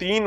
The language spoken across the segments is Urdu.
3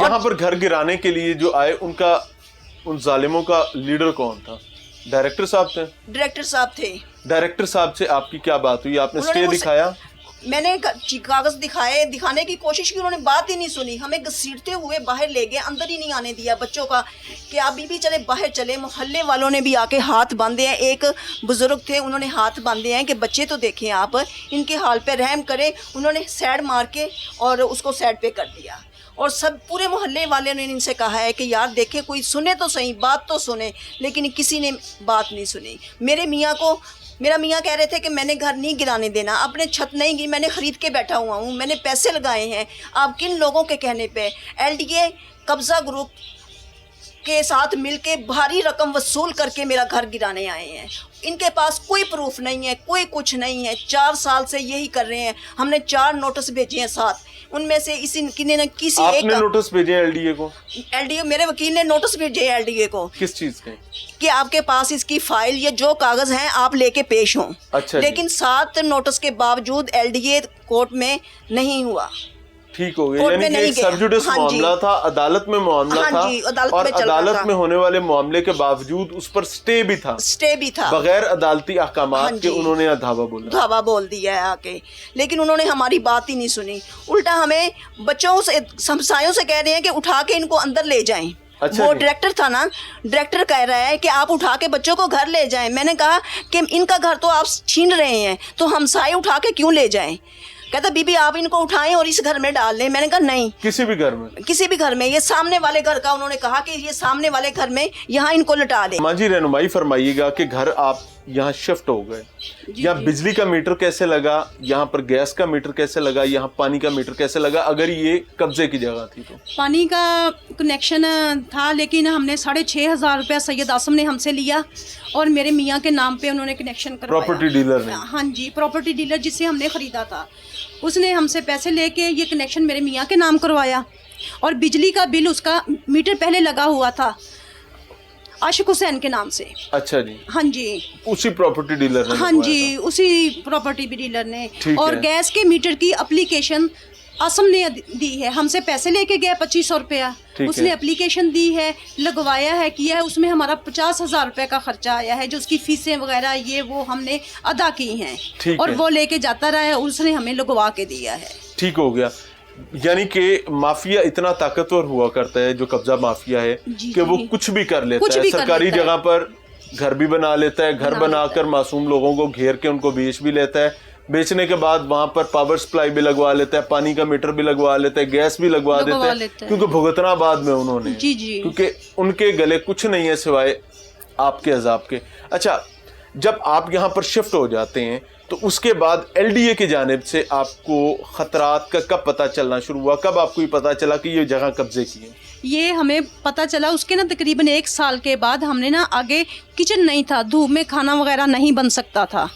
یہاں پر گھر گرانے کے لیے جو آئے ان ظالموں کا لیڈر کون تھا؟ ڈائریکٹر صاحب تھے؟ ڈائریکٹر صاحب تھے. ڈائریکٹر صاحب سے آپ کی کیا بات ہوئی؟ آپ نے انہوں نے اسٹے مجھ سے- دکھایا؟ میں نے کاغذ دکھانے کی کوشش کی, انہوں نے بات ہی نہیں سنی. ہمیں گھسیٹتے ہوئے باہر لے گئے, اندر ہی نہیں آنے دیا بچوں کا کہ آپ بھی چلے باہر چلے. محلے والوں نے بھی آ کے ہاتھ باندھے ہیں. ایک بزرگ تھے, انہوں نے ہاتھ باندھے ہیں کہ بچے تو دیکھیں آپ, ان کے حال پہ رحم کریں. انہوں نے سیڈ مار کے اور اس کو سیڈ پہ کر دیا. اور سب پورے محلے والے نے ان سے کہا ہے کہ یار دیکھیں کوئی سنے تو صحیح, بات تو سنے, لیکن کسی نے بات نہیں سنی. میرا میاں کہہ رہے تھے کہ میں نے گھر نہیں گرانے دینا, اپنے چھت نہیں گی, میں نے خرید کے بیٹھا ہوا ہوں, میں نے پیسے لگائے ہیں. آپ کن لوگوں کے کہنے پہ LDA قبضہ گروپ کے ساتھ مل کے بھاری رقم وصول کر کے میرا گھر گرانے آئے ہیں؟ ان کے پاس کوئی پروف نہیں ہے, کوئی کچھ نہیں ہے. 4 سال سے یہی کر رہے ہیں. ہم نے 4 نوٹس بھیجے ہیں ساتھ, ان میں سے کسی آپ ایک نے نوٹس بھیجے LDA کو؟ LDA میرے وکیل نے نوٹس بھیجے LDA کو. کس چیز کے؟ کہ آپ کے پاس اس کی فائل یا جو کاغذ ہیں آپ لے کے پیش ہوں. اچھا جی. لیکن 7 نوٹس کے باوجود LDA کورٹ میں نہیں ہوا. ٹھیک ہو گیا, کورٹ یعنی میں کہ نہیں ایک گیا. سرجوڈس ہاں جی. معاملہ تھا, عدالت میں معاملہ ہاں تھا, جی, عدالت اور میں چل رہا عدالت تھا. میں ہونے والے معاملے کے باوجود اس پر سٹے بھی تھا, سٹے بھی تھا, بغیر عدالتی احکامات ہاں کے جی. انہوں نے دھاوا بولا. دھاوا بول دیا ہے آ کے, لیکن انہوں نے ہماری بات ہی نہیں سنی. الٹا ہمیں بچوں سے, ہمسایوں سے کہہ رہے ہیں کہ اٹھا کے ان کو اندر لے جائیں. اچھا وہ جی. ڈائریکٹر تھا نا, ڈائریکٹر کہہ رہا ہے کہ آپ اٹھا کے بچوں کو گھر لے جائیں. میں نے کہا کہ ان کا گھر تو آپ چھین رہے ہیں, تو ہمسائے اٹھا کے کیوں لے جائیں؟ کہتا بی بی آپ ان کو اٹھائیں اور اس گھر میں ڈال لیں. میں نے کہا نہیں, کسی بھی گھر میں, کسی بھی گھر میں, یہ سامنے والے گھر کا, انہوں نے کہا کہ یہ سامنے والے گھر میں, یہاں ان کو لٹا دیں. ماں جی رہنمائی فرمائیے گا کہ گھر آپ یہاں شفٹ ہو گئے, یہاں بجلی کا میٹر کیسے لگا, یہاں پر گیس کا میٹر کیسے لگا, یہاں پانی کا میٹر کیسے لگا, اگر یہ قبضے کی جگہ تھی تو؟ پانی کا کنیکشن تھا, لیکن ہم نے 6,500 روپیہ سید آسم نے ہم سے لیا, اور میرے میاں کے نام پہ انہوں نے کنیکشن کروایا. پراپرٹی ڈیلر نے؟ ہاں جی, پراپرٹی ڈیلر جس سے ہم نے خریدا تھا, اس نے ہم سے پیسے لے کے یہ کنیکشن میرے میاں کے نام کروایا. اور بجلی کا بل, اس کا میٹر پہلے لگا ہوا تھا عاشق حسین کے نام سے. اچھا جی. ہاں جی, اسی پراپرٹی ڈیلر نے؟ ہاں جی, اسی پراپرٹی ڈیلر نے. اور گیس کے میٹر کی اپلیکیشن آسم نے دی ہے, ہم سے پیسے لے کے گیا 2,500 روپیہ, اس نے اپلیکیشن دی ہے, لگوایا ہے, کیا ہے. اس میں ہمارا 50,000 روپے کا خرچہ آیا ہے, جو اس کی فیسیں وغیرہ یہ وہ ہم نے ادا کی ہیں, اور وہ لے کے جاتا رہا ہے, اس نے ہمیں لگوا کے دیا ہے. ٹھیک ہو گیا. یعنی کہ مافیا اتنا طاقتور ہوا کرتا ہے, جو قبضہ مافیا ہے, کہ وہ کچھ بھی کر لیتا ہے. سرکاری جگہ پر گھر بھی بنا لیتا ہے, گھر بنا کر معصوم لوگوں کو گھیر کے ان کو بیچ بھی لیتا ہے. بیچنے کے بعد وہاں پر پاور سپلائی بھی لگوا لیتا ہے, پانی کا میٹر بھی لگوا لیتا ہے, گیس بھی لگوا دیتا ہے, کیونکہ بھگتنا بعد میں انہوں نے, کیونکہ ان کے گلے کچھ نہیں ہے سوائے آپ کے عذاب کے. اچھا, جب آپ یہاں پر شفٹ ہو جاتے ہیں تو اس کے بعد LDA کی جانب سے آپ کو خطرات کا کب پتہ چلنا شروع ہوا, کب آپ کو یہ پتہ چلا کہ یہ جگہ قبضے کی ہے؟ یہ ہمیں پتہ چلا اس کے نا تقریباً 1 سال کے بعد. ہم نے نا آگے کچن نہیں تھا, دھوپ میں کھانا وغیرہ نہیں بن سکتا تھا,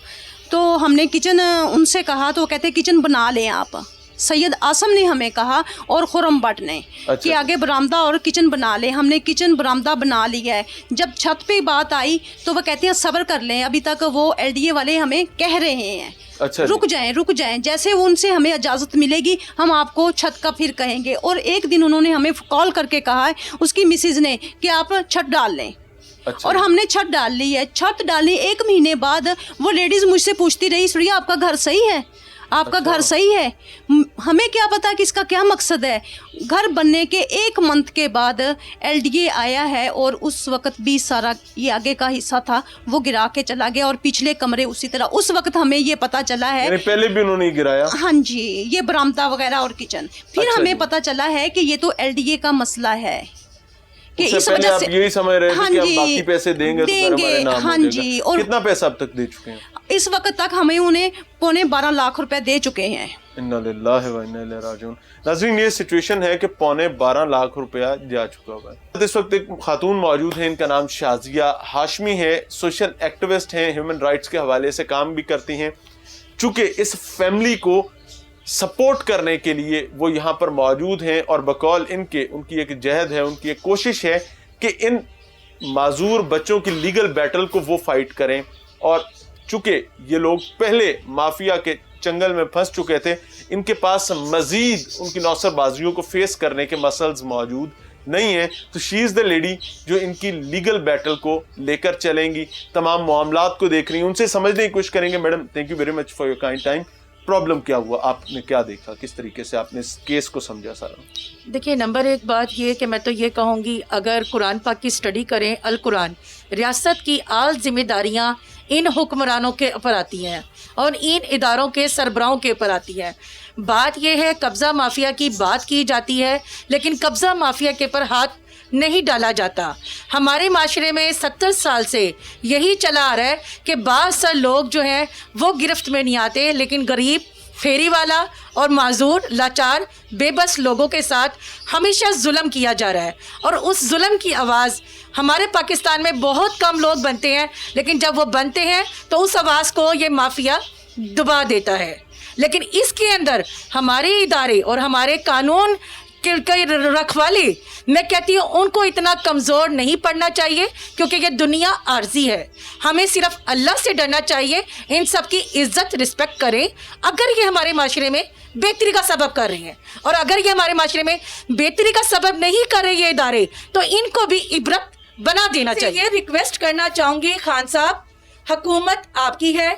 تو ہم نے کچن ان سے کہا, تو وہ کہتے کچن بنا لیں آپ. سید آسم نے ہمیں کہا اور خرم بٹ نے کہ آگے برآمدہ اور کچن بنا لیں. ہم نے کچن برآمدہ بنا لیا ہے. جب چھت پہ بات آئی تو وہ کہتے ہیں صبر کر لیں, ابھی تک وہ LDA والے ہمیں کہہ رہے ہیں رک جائیں, جیسے ان سے ہمیں اجازت ملے گی ہم آپ کو چھت کا پھر کہیں گے. اور ایک دن انہوں نے ہمیں کال کر کے کہا ہے اس کی مسز نے کہ آپ چھت ڈال لیں, اور ہم نے چھت ڈال لی ہے. چھت ڈالنے 1 مہینے بعد وہ لیڈیز مجھ سے پوچھتی رہی, سوریا آپ کا گھر صحیح ہے, آپ کا گھر صحیح ہے. ہمیں کیا پتا کہ اس کا کیا مقصد ہے. گھر بننے کے 1 منتھ کے بعد LDA آیا ہے, اور اس وقت بھی سارا یہ آگے کا حصہ تھا وہ گرا کے چلا گیا, اور پچھلے کمرے اسی طرح. اس وقت ہمیں یہ پتا چلا ہے, پہلے بھی انہوں نے گرایا. ہاں جی, یہ برآمدہ وغیرہ اور کچن. پھر ہمیں پتا چلا ہے کہ یہ تو LDA کا مسئلہ ہے, کہ اس وجہ سے یہی سمجھ رہے تھے کہ ہم باقی پیسے دیں گے تو گھر ہمارے نام ہو جائے گا. اور کتنا پیسہ اب تک دے چکے ہیں؟ اس وقت تک ہمیں انہیں 12.25 لاکھ روپے دے چکے ہیں. انا للہ و انا الیہ راجعون. ناظرین, یہ سچویشن ہے کہ 12.25 لاکھ روپیہ جا چکا ہوا ہے. اس وقت ایک خاتون موجود ہے, ان کا نام شازیہ ہاشمی ہے, سوشل ایکٹیوسٹ ہیں, ہیومن رائٹس کے حوالے سے کام بھی کرتی ہیں. چونکہ اس فیملی کو سپورٹ کرنے کے لیے وہ یہاں پر موجود ہیں, اور بقول ان کی ایک جہد ہے, ان کی ایک کوشش ہے کہ ان معذور بچوں کی لیگل بیٹل کو وہ فائٹ کریں. اور چونکہ یہ لوگ پہلے مافیا کے چنگل میں پھنس چکے تھے. ان کے پاس مزید ان کی نوسر بازیوں کو فیس کرنے کے مسلز موجود نہیں ہیں. تو شی از دا لیڈی جو ان کی لیگل بیٹل کو لے کر چلیں گی, تمام معاملات کو دیکھ رہی ہیں, ان سے سمجھنے کی کوشش کریں گے. Madam thank you very much for your kind time. Problem کیا ہوا, آپ نے کیا دیکھا, کس طریقے سے آپ نے اس کیس کو سمجھا سارا؟ دیکھیے نمبر ایک بات یہ کہ میں تو یہ کہوں گی, اگر قرآن پاک کی اسٹڈی کریں, القرآن ریاست کی آل ذمہ داریاں ان حکمرانوں کے اوپر آتی ہیں اور ان اداروں کے سربراہوں کے اوپر آتی ہے. بات یہ ہے قبضہ مافیا کی بات کی جاتی ہے, لیکن قبضہ مافیا کے اوپر ہاتھ نہیں ڈالا جاتا. ہمارے معاشرے میں 70 سال سے یہی چلا آ رہا ہے کہ بعض سا لوگ جو ہیں وہ گرفت میں نہیں آتے, لیکن غریب, پھیری والا اور معذور, لاچار, بے بس لوگوں کے ساتھ ہمیشہ ظلم کیا جا رہا ہے. اور اس ظلم کی آواز ہمارے پاکستان میں بہت کم لوگ بنتے ہیں, لیکن جب وہ بنتے ہیں تو اس آواز کو یہ مافیا دبا دیتا ہے. لیکن اس کے اندر ہمارے ادارے اور ہمارے قانون کے رکھوالی, میں کہتی ہوں ان کو اتنا کمزور نہیں پڑنا چاہیے, کیونکہ یہ دنیا عارضی ہے. ہمیں صرف اللہ سے ڈرنا چاہیے, ان سب کی عزت رسپیکٹ کریں. اگر یہ ہمارے معاشرے میں بہتری کا سبب کر رہے ہیں, اور اگر یہ ہمارے معاشرے میں بہتری کا سبب نہیں کر رہے یہ ادارے, تو ان کو بھی عبرت بنا دینا چاہیے. یہ ریکویسٹ کرنا چاہوں گی خان صاحب, حکومت آپ کی ہے,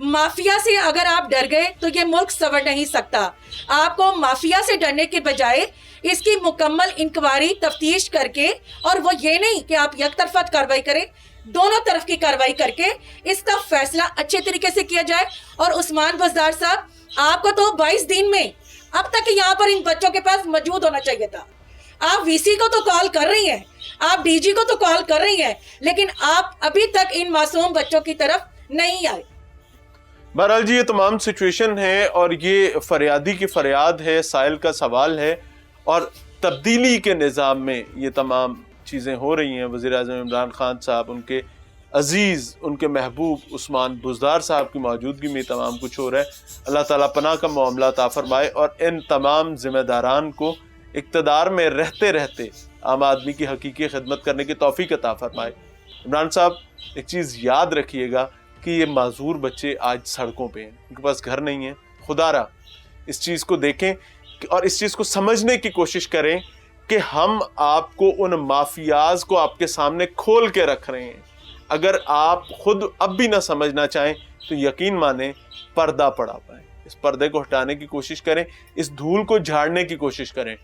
مافیا سے اگر آپ ڈر گئے تو یہ ملک سنور نہیں سکتا. آپ کو مافیا سے ڈرنے کے بجائے اس کی مکمل انکوائری تفتیش کر کے, اور وہ یہ نہیں کہ آپ یک طرفہ کارروائی کریں, دونوں طرف کی کارروائی کر کے اس کا فیصلہ اچھے طریقے سے کیا جائے. اور عثمان بزدار صاحب, آپ کو تو 22 دن میں اب تک یہاں پر ان بچوں کے پاس موجود ہونا چاہیے تھا. آپ وی سی کو تو کال کر رہی ہیں, آپ ڈی جی کو تو کال کر رہی ہیں, لیکن آپ ابھی تک ان معصوم بچوں کی طرف نہیں آئے. بہرحال جی یہ تمام سچویشن ہے, اور یہ فریادی کی فریاد ہے, سائل کا سوال ہے, اور تبدیلی کے نظام میں یہ تمام چیزیں ہو رہی ہیں. وزیر اعظم عمران خان صاحب, ان کے عزیز, ان کے محبوب عثمان بزدار صاحب کی موجودگی میں تمام کچھ ہو رہا ہے. اللہ تعالیٰ پناہ کا معاملہ عطا فرمائے, اور ان تمام ذمہ داران کو اقتدار میں رہتے رہتے عام آدمی کی حقیقی خدمت کرنے کی توفیق عطا فرمائے. عمران صاحب ایک چیز یاد رکھیے گا کہ یہ معذور بچے آج سڑکوں پہ ہیں, ان کے پاس گھر نہیں ہے. خدا را اس چیز کو دیکھیں اور اس چیز کو سمجھنے کی کوشش کریں کہ ہم آپ کو ان مافیاز کو آپ کے سامنے کھول کے رکھ رہے ہیں. اگر آپ خود اب بھی نہ سمجھنا چاہیں تو یقین مانیں پردہ پڑا پائیں. اس پردے کو ہٹانے کی کوشش کریں, اس دھول کو جھاڑنے کی کوشش کریں.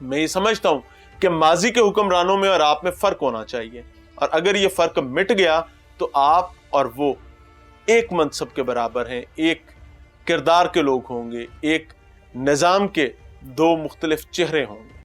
میں یہ سمجھتا ہوں کہ ماضی کے حکمرانوں میں اور آپ میں فرق ہونا چاہیے, اور اگر یہ فرق مٹ گیا تو آپ اور وہ ایک منصب کے برابر ہیں, ایک کردار کے لوگ ہوں گے, ایک نظام کے دو مختلف چہرے ہوں گے.